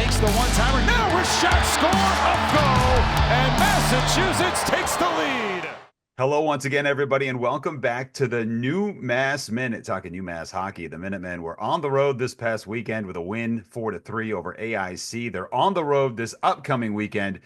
makes the one-timer. Now a shot, score, up goal, and Massachusetts takes the lead. Hello once again, everybody, and welcome back to the NewMass Minute. Talking NewMass hockey, the Minutemen were on the road this past weekend with a win 4-3 over AIC. They're on the road this upcoming weekend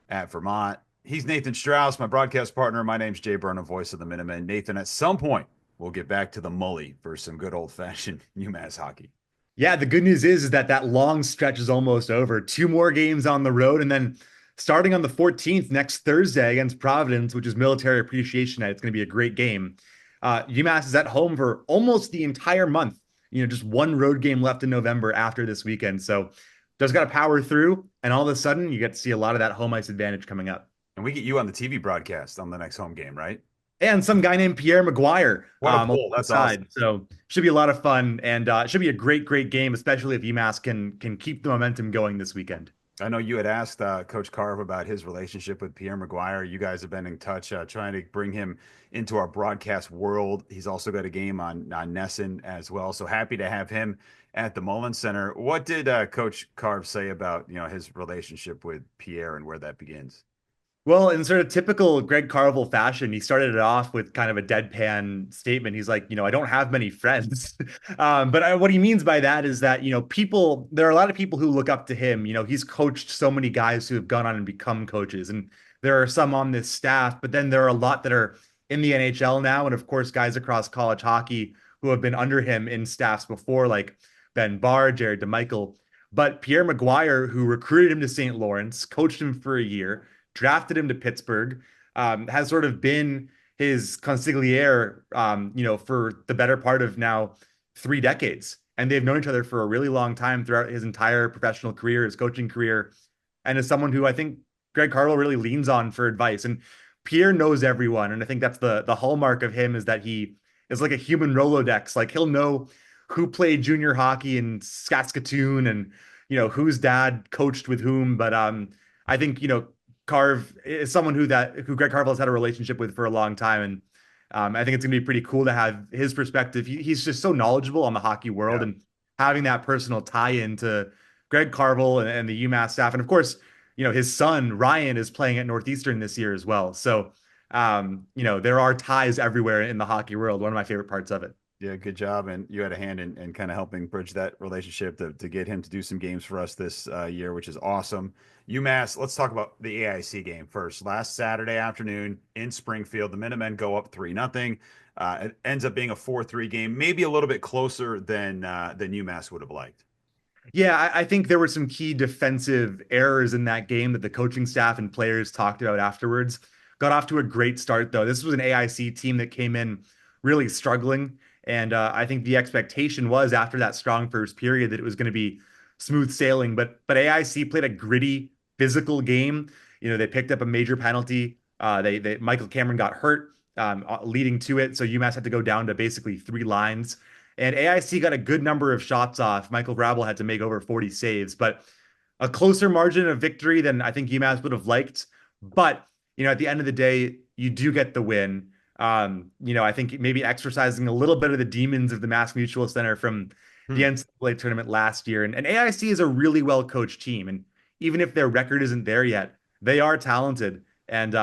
at Vermont. He's Nathan Strauss, my broadcast partner. My name's Jay Burnham, voice of the Minutemen. Nathan, at some point, we'll get back to the Mully for some good old-fashioned NewMass hockey. Yeah, the good news is that long stretch is almost over. Two more games on the road, and then starting on the 14th next Thursday against Providence, which is Military Appreciation Night. It's going to be a great game. UMass is at home for almost the entire month. Just one road game left in November after this weekend. So just got to power through, and all of a sudden you get to see a lot of that home ice advantage coming up. And we get you on the TV broadcast on the next home game, right? And some guy named Pierre Maguire. What a pull. That's awesome. So should be a lot of fun, and it should be a great game, especially if UMass can keep the momentum going this weekend. I know you had asked Coach Carve about his relationship with Pierre Maguire. You guys have been in touch trying to bring him into our broadcast world. He's also got a game on Nesson as well. So happy to have him at the Mullins Center. What did Coach Carve say about his relationship with Pierre and where that begins? Well, in sort of typical Greg Carvel fashion, he started it off with kind of a deadpan statement. He's like, I don't have many friends. But what he means by that is that, there are a lot of people who look up to him. He's coached so many guys who have gone on and become coaches. And there are some on this staff, but then there are a lot that are in the NHL now. And of course, guys across college hockey who have been under him in staffs before, like Ben Barr, Jared DeMichael. But Pierre Maguire, who recruited him to St. Lawrence, coached him for a year, drafted him to Pittsburgh, has sort of been his consigliere, for the better part of now 3 decades. And they've known each other for a really long time throughout his entire professional career, his coaching career, and is someone who I think Greg Carvel really leans on for advice. And Pierre knows everyone. And I think that's the hallmark of him, is that he is like a human Rolodex. Like, he'll know who played junior hockey in Saskatoon and, whose dad coached with whom. But I think, Carve is someone who Greg Carvel has had a relationship with for a long time. And I think it's going to be pretty cool to have his perspective. He's just so knowledgeable on the hockey world, and having that personal tie into Greg Carvel and the UMass staff. And of course, his son, Ryan, is playing at Northeastern this year as well. So, there are ties everywhere in the hockey world. One of my favorite parts of it. Yeah, good job. And you had a hand in kind of helping bridge that relationship to get him to do some games for us this year, which is awesome. UMass, let's talk about the AIC game first. Last Saturday afternoon in Springfield, the Minutemen go up 3-0. It ends up being a 4-3 game, maybe a little bit closer than UMass would have liked. Yeah, I think there were some key defensive errors in that game that the coaching staff and players talked about afterwards. Got off to a great start, though. This was an AIC team that came in really struggling. And I think the expectation was, after that strong first period, that it was going to be smooth sailing. But AIC played a gritty, physical game. They picked up a major penalty. Michael Cameron got hurt, leading to it. So UMass had to go down to basically 3 lines. And AIC got a good number of shots off. Michael Rabel had to make over 40 saves, but a closer margin of victory than I think UMass would have liked. But, at the end of the day, you do get the win. I think maybe exercising a little bit of the demons of the Mass Mutual Center from the NCAA tournament last year. And AIC is a really well-coached team. And even if their record isn't there yet, they are talented. And,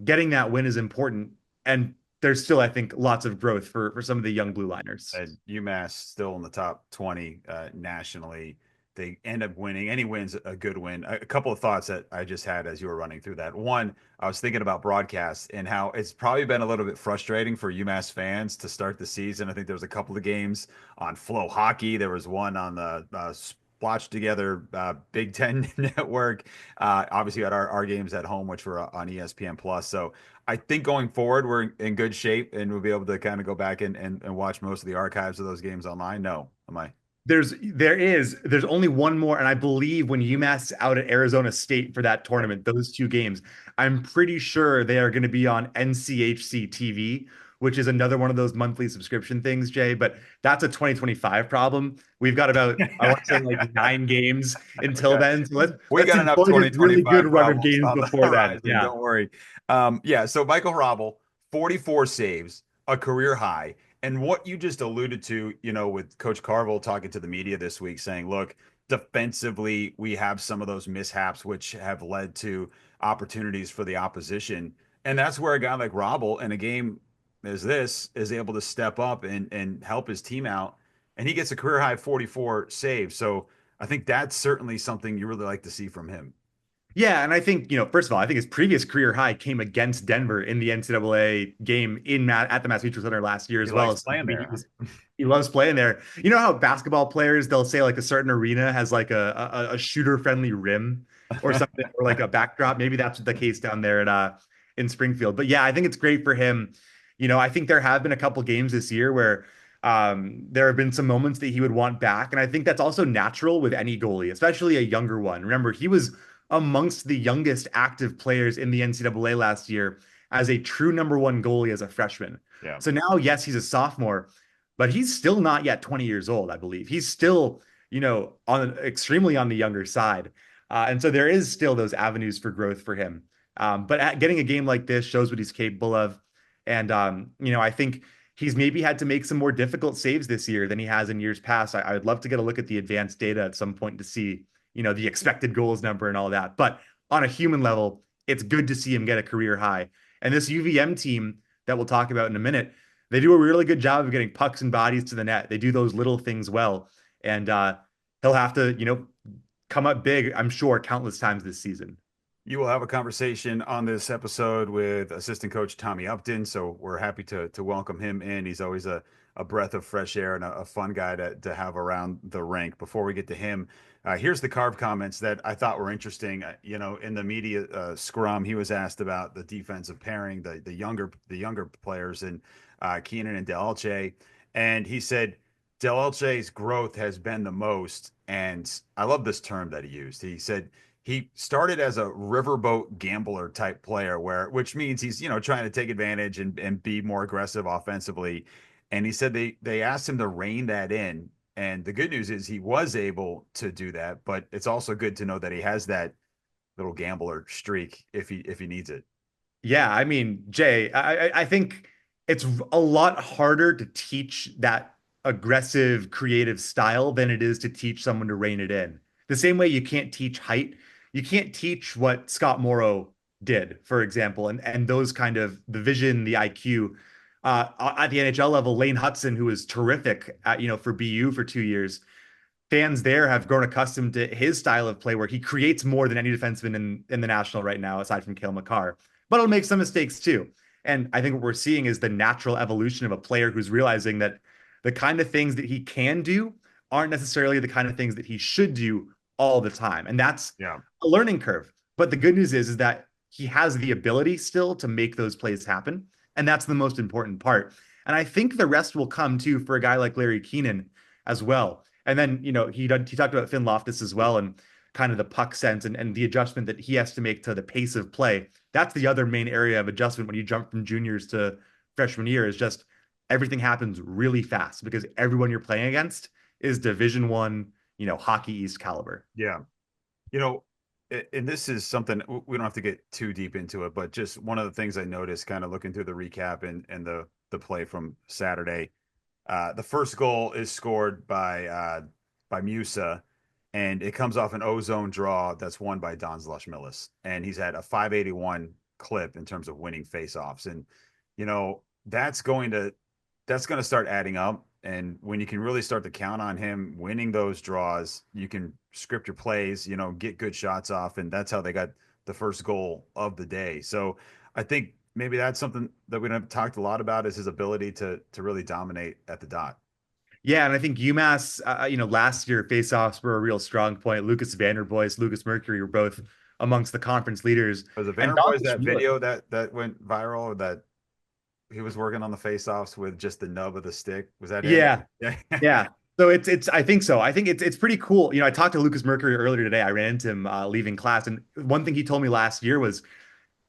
getting that win is important. And there's still, I think, lots of growth for some of the young blue liners. And UMass still in the top 20 nationally. They end up winning. Any win's a good win. A couple of thoughts that I just had as you were running through that. One, I was thinking about broadcasts and how it's probably been a little bit frustrating for UMass fans to start the season. I think there was a couple of games on Flow Hockey. There was one on the Watch Together Big Ten Network. Obviously, we had our games at home, which were on ESPN Plus. So I think going forward, we're in good shape, and we'll be able to kind of go back and watch most of the archives of those games online. No, am I? There's only one more, and I believe when UMass is out at Arizona State for that tournament, those 2 games, I'm pretty sure they are going to be on NCHC TV, which is another one of those monthly subscription things, Jay. But that's a 2025 problem. We've got about, I want to say, like 9 games until then. So we got enough 2025 really good run of games before that. Don't worry. So Michael Rabel, 44 saves, a career high. And what you just alluded to, with Coach Carvel talking to the media this week saying, look, defensively, we have some of those mishaps which have led to opportunities for the opposition. And that's where a guy like Robble in a game as this is able to step up and help his team out. And he gets a career high 44 saves. So I think that's certainly something you really like to see from him. Yeah, and I think, first of all, I think his previous career high came against Denver in the NCAA game at the Mass Mutual Center last year He as well. likes So playing he there. was he loves playing there. You know how basketball players, they'll say like a certain arena has like a shooter friendly rim or something, or like a backdrop. Maybe that's the case down there at in Springfield. But yeah, I think it's great for him. I think there have been a couple games this year where there have been some moments that he would want back. And I think that's also natural with any goalie, especially a younger one. Remember, he was amongst the youngest active players in the NCAA last year as a true number one goalie as a freshman. Yeah. So now, yes, he's a sophomore, but he's still not yet 20 years old, I believe. He's still, on extremely on the younger side. And so there is still those avenues for growth for him. But getting a game like this shows what he's capable of. And, I think he's maybe had to make some more difficult saves this year than he has in years past. I would love to get a look at the advanced data at some point to see, the expected goals number and all that. But on a human level, it's good to see him get a career high. And this UVM team that we'll talk about in a minute, they do a really good job of getting pucks and bodies to the net. They do those little things well. And he'll have to, come up big, I'm sure, countless times this season. You will have a conversation on this episode with assistant coach Tommy Upton. So we're happy to welcome him in. He's always a breath of fresh air and a fun guy to have around the rink. Before we get to him, here's the Carve comments that I thought were interesting. In the media scrum, he was asked about the defensive pairing, the younger players, and Keenan and Delche, and he said Delche's growth has been the most. And I love this term that he used. He said he started as a riverboat gambler type player, which means he's trying to take advantage and be more aggressive offensively. And he said they asked him to rein that in. And the good news is he was able to do that, but it's also good to know that he has that little gambler streak if he needs it. Yeah, I mean, Jay, I think it's a lot harder to teach that aggressive, creative style than it is to teach someone to rein it in. The same way you can't teach height, you can't teach what Scott Morrow did, for example, and those kind of the vision, the IQ. At the NHL level, Lane Hudson, who was terrific for BU for 2 years, fans there have grown accustomed to his style of play where he creates more than any defenseman in the national right now, aside from Cale Makar. But he'll make some mistakes too. And I think what we're seeing is the natural evolution of a player who's realizing that the kind of things that he can do aren't necessarily the kind of things that he should do all the time. And that's a learning curve. But the good news is that he has the ability still to make those plays happen. And that's the most important part. And I think the rest will come too for a guy like Larry Keenan as well. And then, he talked about Finn Loftus as well and kind of the puck sense and the adjustment that he has to make to the pace of play. That's the other main area of adjustment when you jump from juniors to freshman year is just everything happens really fast because everyone you're playing against is Division I, Hockey East caliber. Yeah. And this is something we don't have to get too deep into it, but just one of the things I noticed kind of looking through the recap and the play from Saturday. The first goal is scored by Musa, and it comes off an O-zone draw that's won by Don Zlush-Millis. And he's had a 581 clip in terms of winning faceoffs. And, that's going to start adding up. And when you can really start to count on him winning those draws, you can script your plays, get good shots off. And that's how they got the first goal of the day. So I think maybe that's something that we haven't talked a lot about is his ability to really dominate at the dot. Yeah, and I think UMass, last year faceoffs were a real strong point. Lucas Vanderboys, Lucas Mercury were both amongst the conference leaders. Was it Vanderboys that video that went viral that he was working on the faceoffs with just the nub of the stick? Was that it? Yeah. Yeah. So it's I think so. I think it's pretty cool. I talked to Lucas Mercury earlier today. I ran into him leaving class, and one thing he told me last year was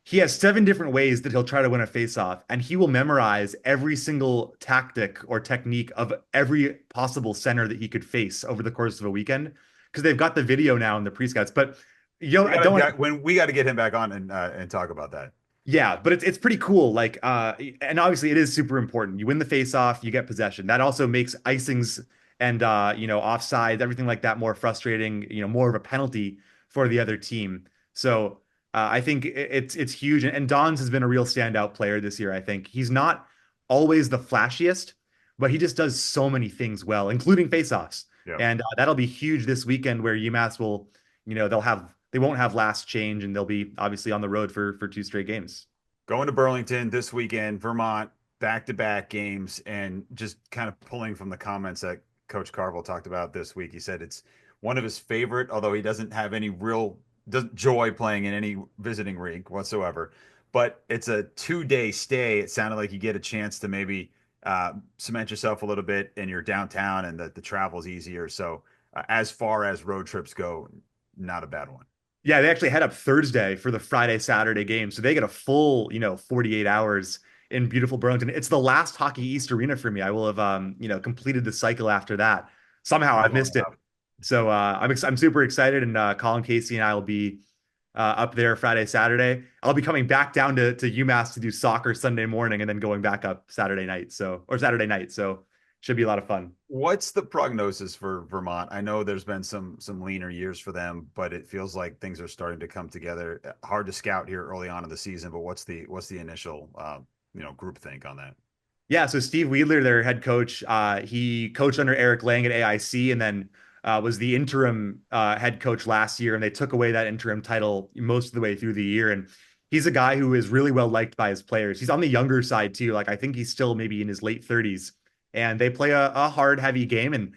he has 7 different ways that he'll try to win a faceoff, and he will memorize every single tactic or technique of every possible center that he could face over the course of a weekend because they've got the video now in the pre-scouts. But when we got to get him back on and talk about that. Yeah, but it's pretty cool. Like, and obviously it is super important. You win the face-off, you get possession. That also makes icings and offsides, everything like that more frustrating, more of a penalty for the other team. So I think it's huge. And Don's has been a real standout player this year, I think. He's not always the flashiest, but he just does so many things well, including face-offs. Yeah. And that'll be huge this weekend where UMass will, they won't have last change and they'll be obviously on the road for two straight games. Going to Burlington this weekend, Vermont, back-to-back games, and just kind of pulling from the comments that Coach Carville talked about this week. He said it's one of his favorite, although he doesn't have any real joy playing in any visiting rink whatsoever. But it's a 2-day stay. It sounded like you get a chance to maybe cement yourself a little bit in your downtown, and the travel's easier. So as far as road trips go, not a bad one. Yeah, they actually head up Thursday for the Friday, Saturday game. So they get a full, 48 hours in beautiful Burlington. It's the last Hockey East arena for me. I will have, completed the cycle after that. Somehow I've missed it. So I'm super excited. And Colin Casey and I will be up there Friday, Saturday. I'll be coming back down to UMass to do soccer Sunday morning and then going back up Saturday night. Or Saturday night. So should be a lot of fun. What's the prognosis for Vermont? I know there's been some leaner years for them, but it feels like things are starting to come together. Hard to scout here early on in the season, but what's the initial group think on that? Yeah, so Steve Weidler, their head coach, he coached under Eric Lang at AIC and then was the interim head coach last year. And they took away that interim title most of the way through the year. And he's a guy who is really well liked by his players. He's on the younger side too. Like I think he's still maybe in his late 30s. And they play a hard, heavy game. And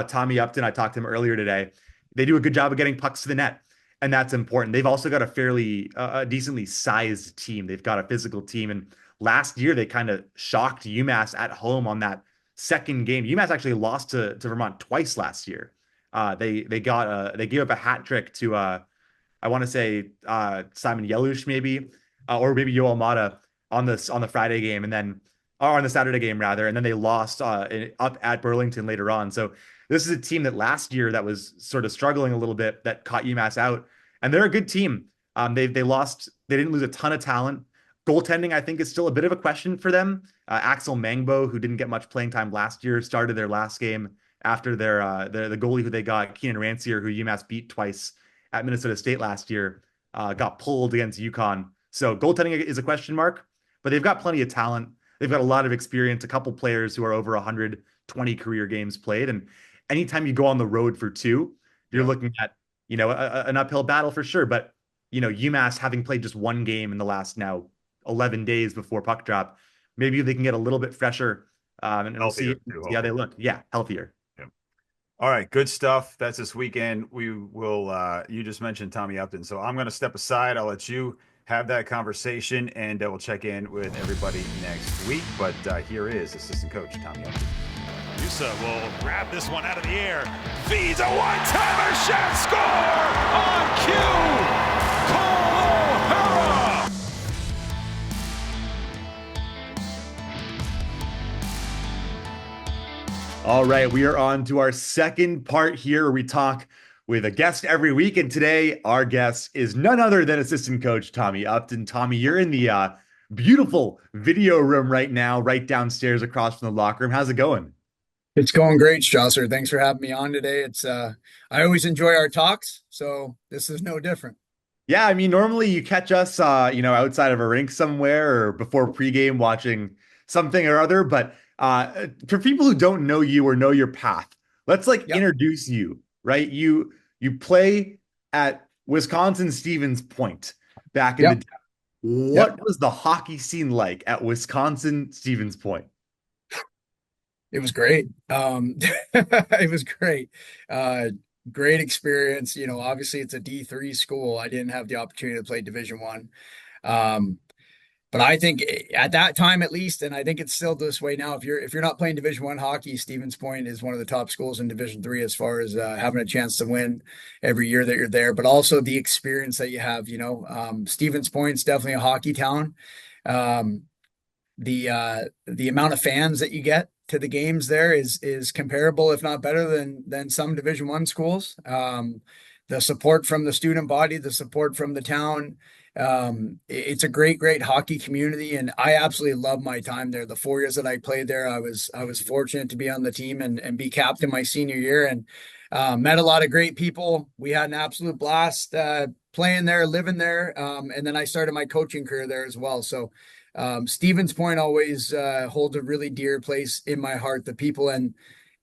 Tommy Upton, I talked to him earlier today. They do a good job of getting pucks to the net. And that's important. They've also got a fairly decently sized team. They've got a physical team. And last year, they kind of shocked UMass at home on that second game. UMass actually lost to Vermont twice last year. They gave up a hat trick to I want to say Simon Yelush maybe or maybe Yoel Mata on the Friday game and then or on the Saturday game rather, and then they lost up at Burlington later on. So this is a team that last year that was sort of struggling a little bit that caught UMass out, and they're a good team. They lost. They didn't lose a ton of talent. Goaltending, I think, is still a bit of a question for them. Axel Mangbo, who didn't get much playing time last year, started their last game after the goalie who they got, Keenan Rancier, who UMass beat twice at Minnesota State last year, got pulled against UConn. So goaltending is a question mark, but they've got plenty of talent. They've got a lot of experience, a couple players who are over 120 career games played. And anytime you go on the road for two, you're looking at, an uphill battle for sure. But, UMass having played just one game in the last now 11 days before puck drop, maybe they can get a little bit fresher and see how they look. Yeah, healthier. Yeah. All right, good stuff. That's this weekend. We will. You just mentioned Tommy Upton, so I'm going to step aside. I'll let you have that conversation, and we'll check in with everybody next week. But here is assistant coach Tommy Upton. Yusa will grab this one out of the air, feeds a one-timer shot, score on cue. Cole O'Hara. All right, we are on to our second part here where we talk with a guest every week. And today, our guest is none other than assistant coach Tommy Upton. Tommy, you're in the beautiful video room right now, right downstairs across from the locker room. How's it going? It's going great, Strasser. Thanks for having me on today. I always enjoy our talks, so this is no different. Yeah, I mean, normally you catch us, outside of a rink somewhere or before pregame watching something or other. But for people who don't know you or know your path, let's introduce you, right? You play at Wisconsin Stevens Point back in the day. What was the hockey scene like at Wisconsin Stevens Point? It was great. It was great. Great experience. Obviously it's a D3 school. I didn't have the opportunity to play Division One. But I think at that time, at least, and I think it's still this way now, if you're not playing Division One hockey, Stevens Point is one of the top schools in Division Three as far as having a chance to win every year that you're there. But also the experience that you have. Stevens Point's definitely a hockey town. The amount of fans that you get to the games there is comparable, if not better than some Division One schools. The support from the student body, the support from the town, It's a great hockey community, and I absolutely love my time there. The 4 years that I played there, I was fortunate to be on the team and be captain my senior year, and met a lot of great people. We had an absolute blast playing there, living there, and then I started my coaching career there as well. So Stevens Point always holds a really dear place in my heart. The people and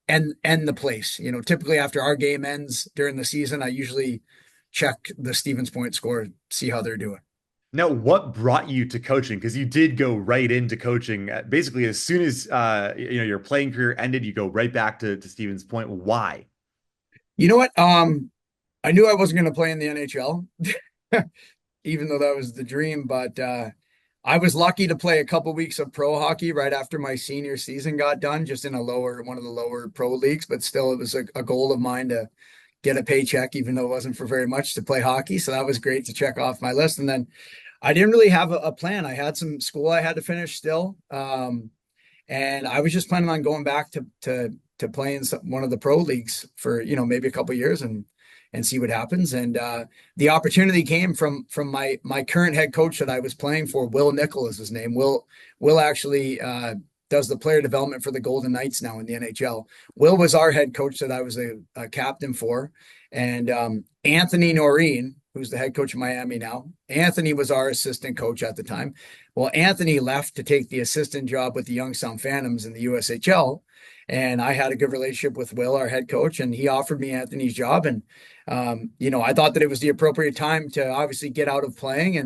the place. You know, typically after our game ends during the season, I usually check the Stevens Point score, see how they're doing. Now, what brought you to coaching? Because you did go right into coaching. Basically, as soon as your playing career ended, you go right back to Stevens Point. Why? You know what? I knew I wasn't going to play in the NHL, even though that was the dream. But I was lucky to play a couple weeks of pro hockey right after my senior season got done, just in one of the lower pro leagues. But still, it was a goal of mine to get a paycheck, even though it wasn't for very much, to play hockey. So that was great to check off my list. And then I didn't really have a plan. I had some school I had to finish still. And I was just planning on going back to playing one of the pro leagues for, maybe a couple of years and see what happens. And the opportunity came from my current head coach that I was playing for. Will Nickel is his name. Will actually does the player development for the Golden Knights now in the NHL. Will was our head coach that I was a captain for. And Anthony Noreen, who's the head coach of Miami now, Anthony was our assistant coach at the time. Well, Anthony left to take the assistant job with the Youngstown Phantoms in the USHL. And I had a good relationship with Will, our head coach, and he offered me Anthony's job. And, I thought that it was the appropriate time to obviously get out of playing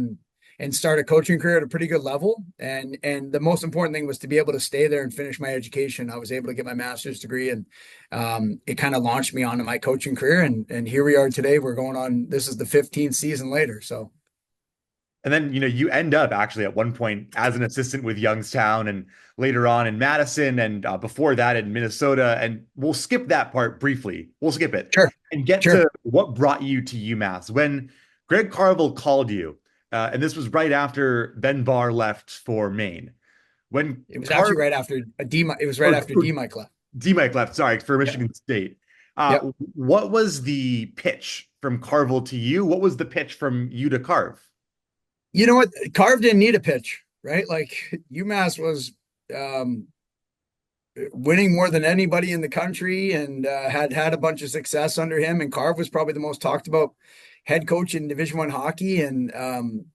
and start a coaching career at a pretty good level. And the most important thing was to be able to stay there and finish my education. I was able to get my master's degree, and it kind of launched me onto my coaching career. And here we are today. This is the 15th season later. So. And then, you end up actually at one point as an assistant with Youngstown and later on in Madison and before that in Minnesota. And we'll skip that part briefly. We'll skip it Sure. and get to what brought you to UMass. When Greg Carvel called you, and this was right after Ben Barr left for Maine. When it was actually right after D-Mike left. D-Mike left, sorry, for Michigan State. What was the pitch from Carvel to you? What was the pitch from you to Carv? You know what? Carv didn't need a pitch, right? Like UMass was winning more than anybody in the country and had a bunch of success under him. And Carv was probably the most talked about head coach in Division I hockey, and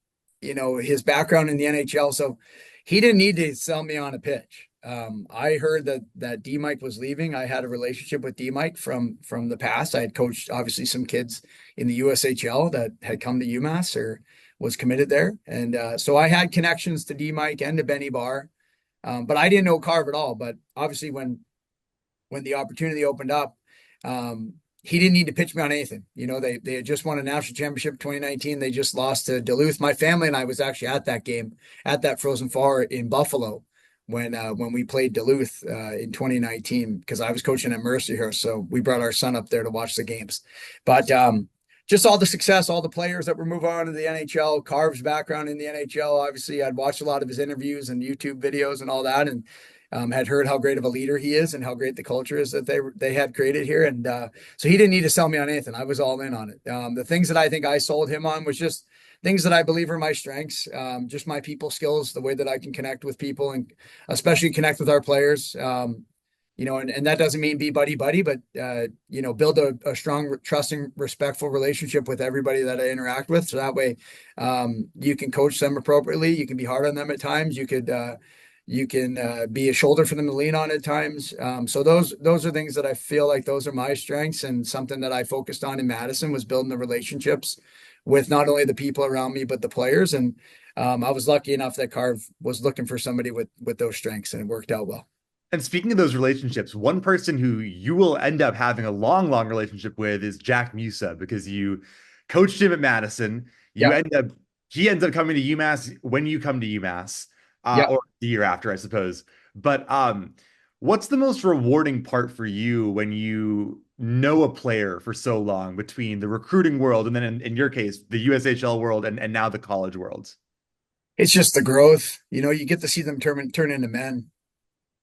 his background in the NHL. So he didn't need to sell me on a pitch. I heard that D-Mike was leaving. I had a relationship with D-Mike from the past. I had coached obviously some kids in the USHL that had come to UMass or was committed there. And so I had connections to D-Mike and to Benny Barr, but I didn't know Carv at all. But obviously when the opportunity opened up, he didn't need to pitch me on anything. They had just won a national championship in 2019. They just lost to Duluth. My family and I was actually at that game, at that Frozen Four in Buffalo when we played Duluth in 2019, because I was coaching at Mercer here. So we brought our son up there to watch the games. But just all the success, all the players that were moving on to the NHL, Carv's background in the NHL. Obviously, I'd watched a lot of his interviews and YouTube videos and all that, and had heard how great of a leader he is and how great the culture is that they had created here. And so he didn't need to sell me on anything. I was all in on it. The things that I think I sold him on was just things that I believe are my strengths, just my people skills, the way that I can connect with people and especially connect with our players. And that doesn't mean be buddy, but, build a strong, trusting, respectful relationship with everybody that I interact with. So that way you can coach them appropriately. You can be hard on them at times. You can be a shoulder for them to lean on at times. So those are things that I feel like those are my strengths, and something that I focused on in Madison was building the relationships with not only the people around me, but the players. And I was lucky enough that Carv was looking for somebody with those strengths, and it worked out well. And speaking of those relationships, one person who you will end up having a long relationship with is Jack Musa, because you coached him at Madison. He ends up coming to UMass when you come to UMass, or the year after, I suppose. But what's the most rewarding part for you when you know a player for so long, between the recruiting world and then in your case, the USHL world and now the college world? It's just the growth. You get to see them turn into men,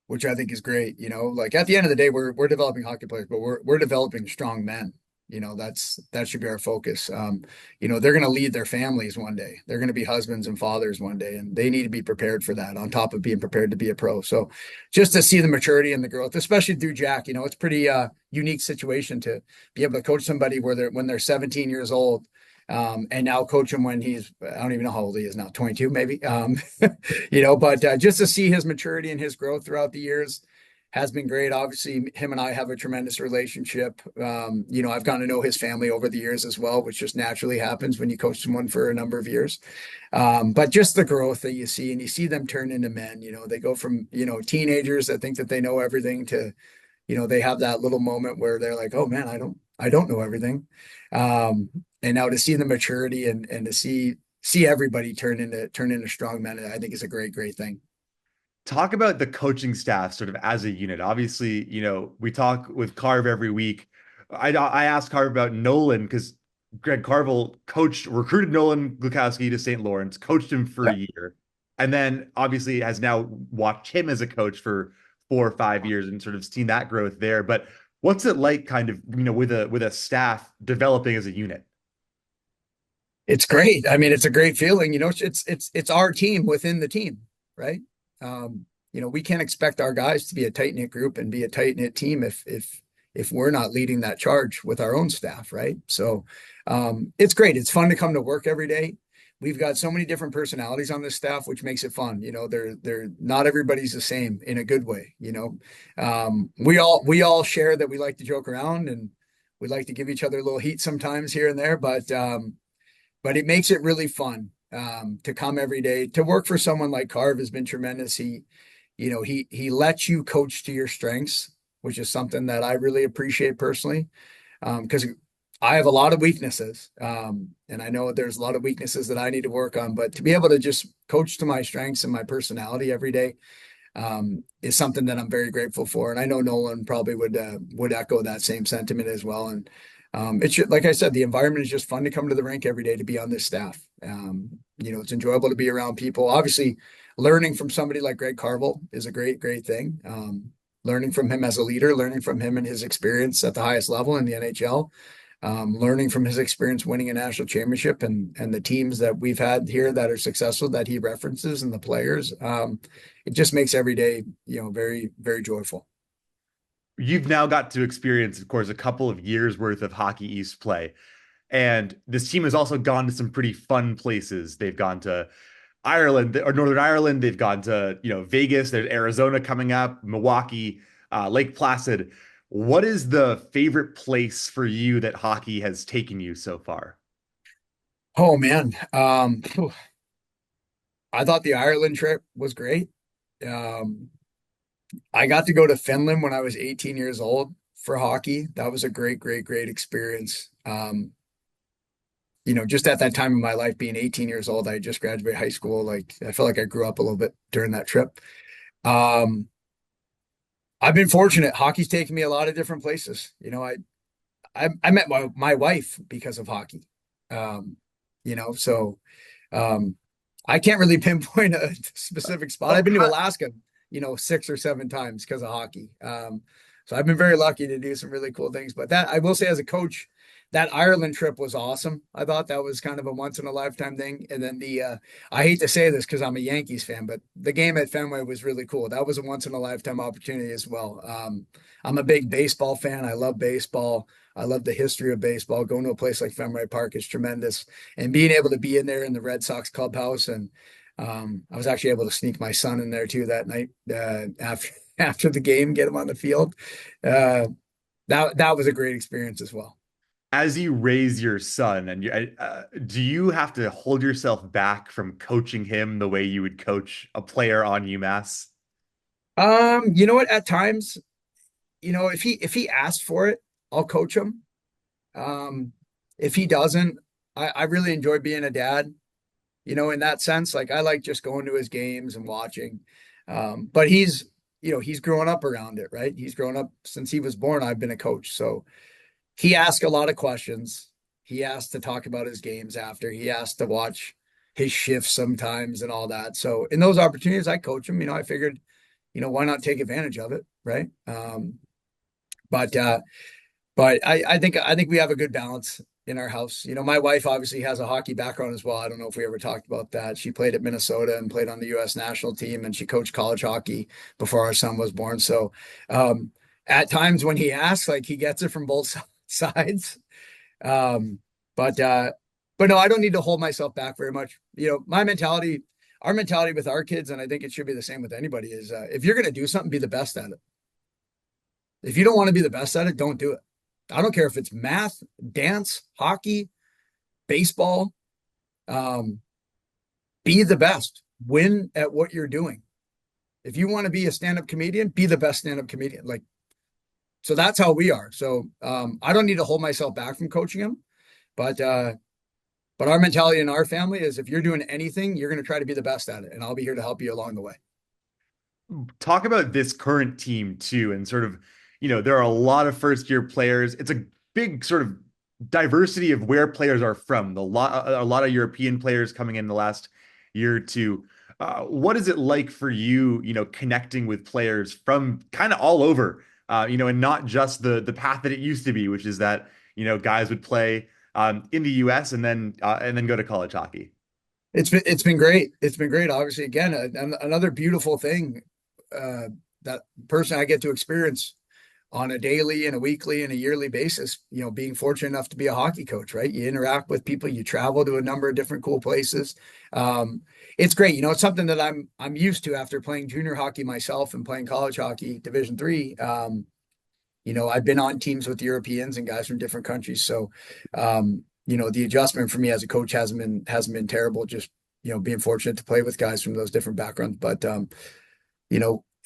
which I think is great. Like at the end of the day, we're developing hockey players, but we're developing strong men. That should be our focus. They're going to lead their families one day. They're going to be husbands and fathers one day, and they need to be prepared for that on top of being prepared to be a pro. So just to see the maturity and the growth, especially through Jack, it's pretty unique situation to be able to coach somebody when they're 17 years old. And now coach him when I don't even know how old he is now, 22 maybe. But just to see his maturity and his growth throughout the years has been great. Obviously, him and I have a tremendous relationship. I've gotten to know his family over the years as well, which just naturally happens when you coach someone for a number of years. But just the growth that you see, and you see them turn into men. They go from teenagers that think that they know everything to they have that little moment where they're like, oh man, I don't know everything. And now to see the maturity and to see everybody turn into strong men, I think is a great thing. Talk about the coaching staff sort of as a unit. Obviously, we talk with Carv every week. I asked Carv about Nolan because Greg Carvel recruited Nolan Glukowski to St. Lawrence, coached him for a year, and then obviously has now watched him as a coach for 4 or 5 years and sort of seen that growth there. But what's it like kind of, with a staff developing as a unit? It's great. I mean, it's a great feeling, it's our team within the team, right? We can't expect our guys to be a tight-knit group and be a tight-knit team if we're not leading that charge with our own staff, right? So it's great. It's fun to come to work every day. We've got so many different personalities on this staff, which makes it fun. They're not everybody's the same in a good way. We all share that we like to joke around and we like to give each other a little heat sometimes here and there, but it makes it really fun to come every day. To work for someone like Carv has been tremendous. He lets you coach to your strengths, which is something that I really appreciate personally, because I have a lot of weaknesses, and I know there's a lot of weaknesses that I need to work on. But to be able to just coach to my strengths and my personality every day is something that I'm very grateful for. And I know Nolan probably would echo that same sentiment as well. And it's like I said, the environment is just fun to come to the rink every day to be on this staff. It's enjoyable to be around people. Obviously, learning from somebody like Greg Carvel is a great thing. Learning from him as a leader, learning from him and his experience at the highest level in the NHL, learning from his experience winning a national championship and the teams that we've had here that are successful that he references and the players. It just makes every day, very, very joyful. You've now got to experience, of course, a couple of years worth of Hockey East play. And this team has also gone to some pretty fun places. They've gone to Ireland or Northern Ireland. They've gone to, Vegas. There's Arizona coming up, Milwaukee, Lake Placid. What is the favorite place for you that hockey has taken you so far? Oh man. I thought the Ireland trip was great. I got to go to Finland when I was 18 years old for hockey. That was a great experience. Just at that time in my life, being 18 years old, I just graduated high school. Like I felt like I grew up a little bit during that trip. I've been fortunate. Hockey's taken me a lot of different places. I met my wife because of hockey. So I can't really pinpoint a specific spot. I've been to Alaska, 6 or 7 times because of hockey. So I've been very lucky to do some really cool things. But that I will say as a coach, that Ireland trip was awesome. I thought that was kind of a once in a lifetime thing. And then I hate to say this because I'm a Yankees fan, but the game at Fenway was really cool. That was a once in a lifetime opportunity as well. I'm a big baseball fan. I love baseball. I love the history of baseball. Going to a place like Fenway Park is tremendous. And being able to be in there in the Red Sox clubhouse. And I was actually able to sneak my son in there too that night after the game, get him on the field. That was a great experience as well. As you raise your son, and do you have to hold yourself back from coaching him the way you would coach a player on UMass? You know what? At times, if he asked for it, I'll coach him. If he doesn't, I really enjoy being a dad. In that sense, like I like just going to his games and watching. But he's grown up around it, right? He's grown up since he was born. I've been a coach, so. He asked a lot of questions. He asked to talk about his games after. He asked to watch his shifts sometimes and all that. So in those opportunities, I coach him. I figured, why not take advantage of it, right? But But I think we have a good balance in our house. You know, my wife obviously has a hockey background as well. I don't know if we ever talked about that. She played at Minnesota and played on the U.S. national team, and she coached college hockey before our son was born. So, at times when he asks, like, he gets it from both sides. Um, but but no, I don't need to hold myself back very much. You know, my mentality, our mentality with our kids, and I think it should be the same with anybody, is if you're going to do something, be the best at it. If you don't want to be the best at it, don't do it. I don't care if it's math, dance, hockey, baseball. Um, be the best. Win at what you're doing. If you want to be a stand-up comedian, be the best stand-up comedian. Like, so that's how we are. So I don't need to hold myself back from coaching him, but our mentality in our family is if you're doing anything, you're going to try to be the best at it, and I'll be here to help you along the way. Talk about this current team too, and sort of, there are a lot of first year players. It's a big sort of diversity of where players are from. A lot of European players coming in the last year or two. What is it like for you, connecting with players from kind of all over, and not just the path that it used to be, which is that, guys would play in the US and then go to college hockey. It's been great. It's been great. Obviously, again, another beautiful thing that person I get to experience on a daily and a weekly and a yearly basis, being fortunate enough to be a hockey coach, right? You interact with people, you travel to a number of different cool places. It's great. It's something that I'm used to after playing junior hockey myself and playing college hockey, Division 3. I've been on teams with Europeans and guys from different countries. So, the adjustment for me as a coach hasn't been terrible. Just, being fortunate to play with guys from those different backgrounds. But,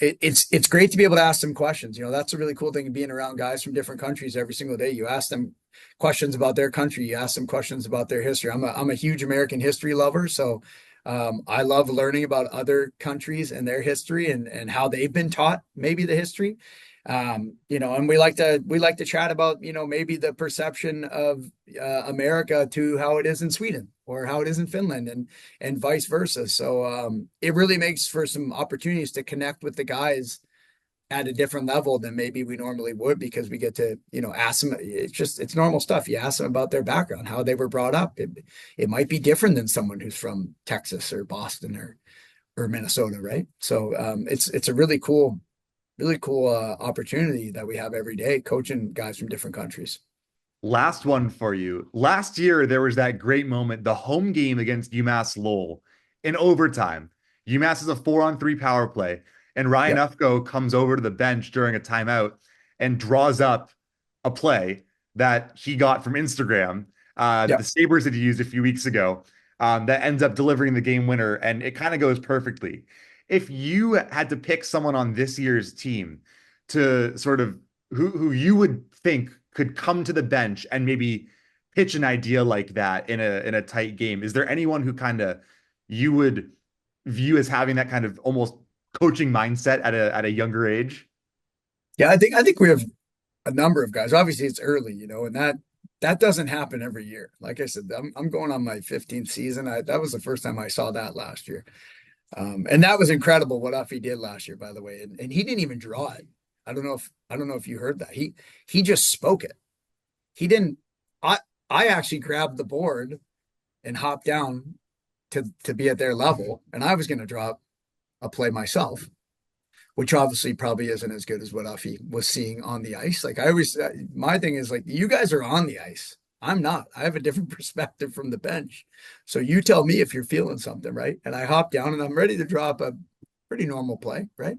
it's great to be able to ask them questions. That's a really cool thing of being around guys from different countries every single day. You ask them questions about their country. You ask them questions about their history. I'm a huge American history lover. So, I love learning about other countries and their history and how they've been taught maybe the history. And we like to chat about, maybe the perception of America to how it is in Sweden or how it is in Finland and vice versa. So it really makes for some opportunities to connect with the guys at a different level than maybe we normally would, because we get to, ask them. It's normal stuff. You ask them about their background, how they were brought up. It might be different than someone who's from Texas or Boston or Minnesota, right? So it's a really cool opportunity that we have every day coaching guys from different countries. Last one for you. Last year, there was that great moment, the home game against UMass Lowell in overtime. UMass is a 4-on-3 power play, and Ryan Yep. Ufko comes over to the bench during a timeout and draws up a play that he got from Instagram, the Yep. Sabres had used a few weeks ago, that ends up delivering the game winner, and it kind of goes perfectly. If you had to pick someone on this year's team to sort of who you would think could come to the bench and maybe pitch an idea like that in a tight game, is there anyone who kind of you would view as having that kind of almost coaching mindset at a younger age? Yeah, I think we have a number of guys. Obviously, it's early, and that doesn't happen every year. Like I said, I'm going on my 15th season. That was the first time I saw that last year. And that was incredible what Uffy did last year, by the way. And he didn't even draw it. I don't know if you heard that. He just spoke it. He didn't. I actually grabbed the board and hopped down to be at their level, and I was going to draw a play myself, which obviously probably isn't as good as what Uffy was seeing on the ice. Like I always, my thing is like, you guys are on the ice. I'm not. I have a different perspective from the bench. So you tell me if you're feeling something, right? And I hop down and I'm ready to drop a pretty normal play, right?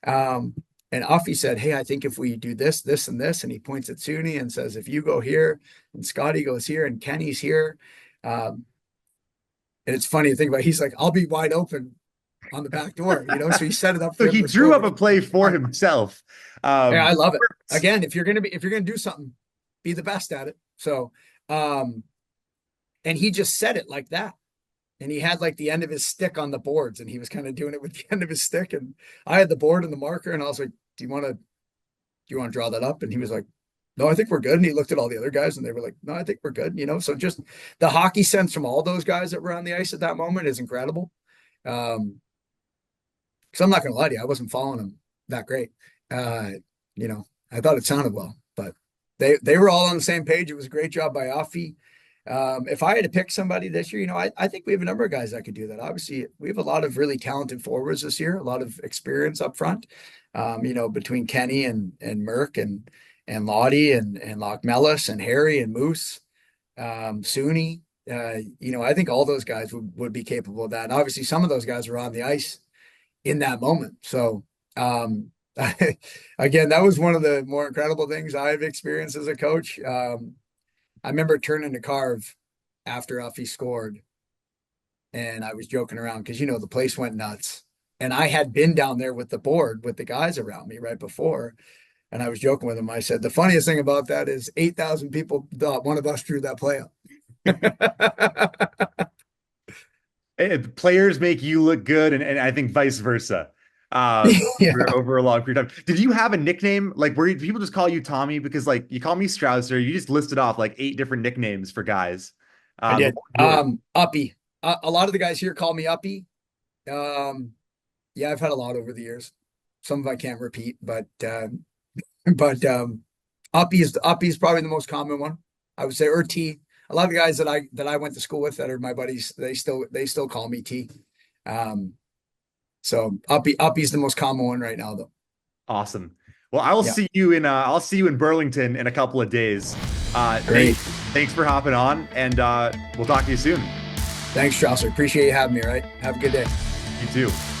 And Uffy said, "Hey, I think if we do this, this, and this," and he points at Suni and says, "If you go here, and Scotty goes here, and Kenny's here," and it's funny to think about. He's like, "I'll be wide open on the back door," So he set it up. So he drew up a play for himself. Yeah, I love it. Again, if you're gonna do something, be the best at it. So, and he just said it like that. And he had like the end of his stick on the boards, and he was kind of doing it with the end of his stick. And I had the board and the marker, and I was like, "Do you want to draw that up?" And he was like, "No, I think we're good." And he looked at all the other guys, and they were like, "No, I think we're good." So just the hockey sense from all those guys that were on the ice at that moment is incredible. Because I'm not gonna lie to you, I wasn't following them that great. I thought it sounded well, but they were all on the same page. It was a great job by Offie. If I had to pick somebody this year, I think we have a number of guys that could do that. Obviously, we have a lot of really talented forwards this year, a lot of experience up front. Between Kenny and Merck and Lottie and Loch Mellis and Harry and Moose, Sooney. I think all those guys would be capable of that. And obviously, some of those guys were on the ice in that moment. So, again, that was one of the more incredible things I've experienced as a coach. I remember turning to Carve after Uffy scored, and I was joking around because, the place went nuts. And I had been down there with the board with the guys around me right before. And I was joking with him. I said, the funniest thing about that is 8,000 people thought one of us drew that play up. Players make you look good, and I think vice versa. Over a long period of time. Did you have a nickname? Like, where people just call you Tommy? Because like you call me Strausser, you just listed off like 8 different nicknames for guys. I did. Uppy. A lot of the guys here call me Uppy. Yeah, I've had a lot over the years. Some of I can't repeat, but Uppy is probably the most common one, I would say, or T. A lot of the guys that I went to school with that are my buddies, they still call me T. So Uppy's the most common one right now, though. Awesome. Well, I'll see you in Burlington in a couple of days. Great. Thanks for hopping on, and we'll talk to you soon. Thanks, Strausser. Appreciate you having me. Right. Have a good day. You too.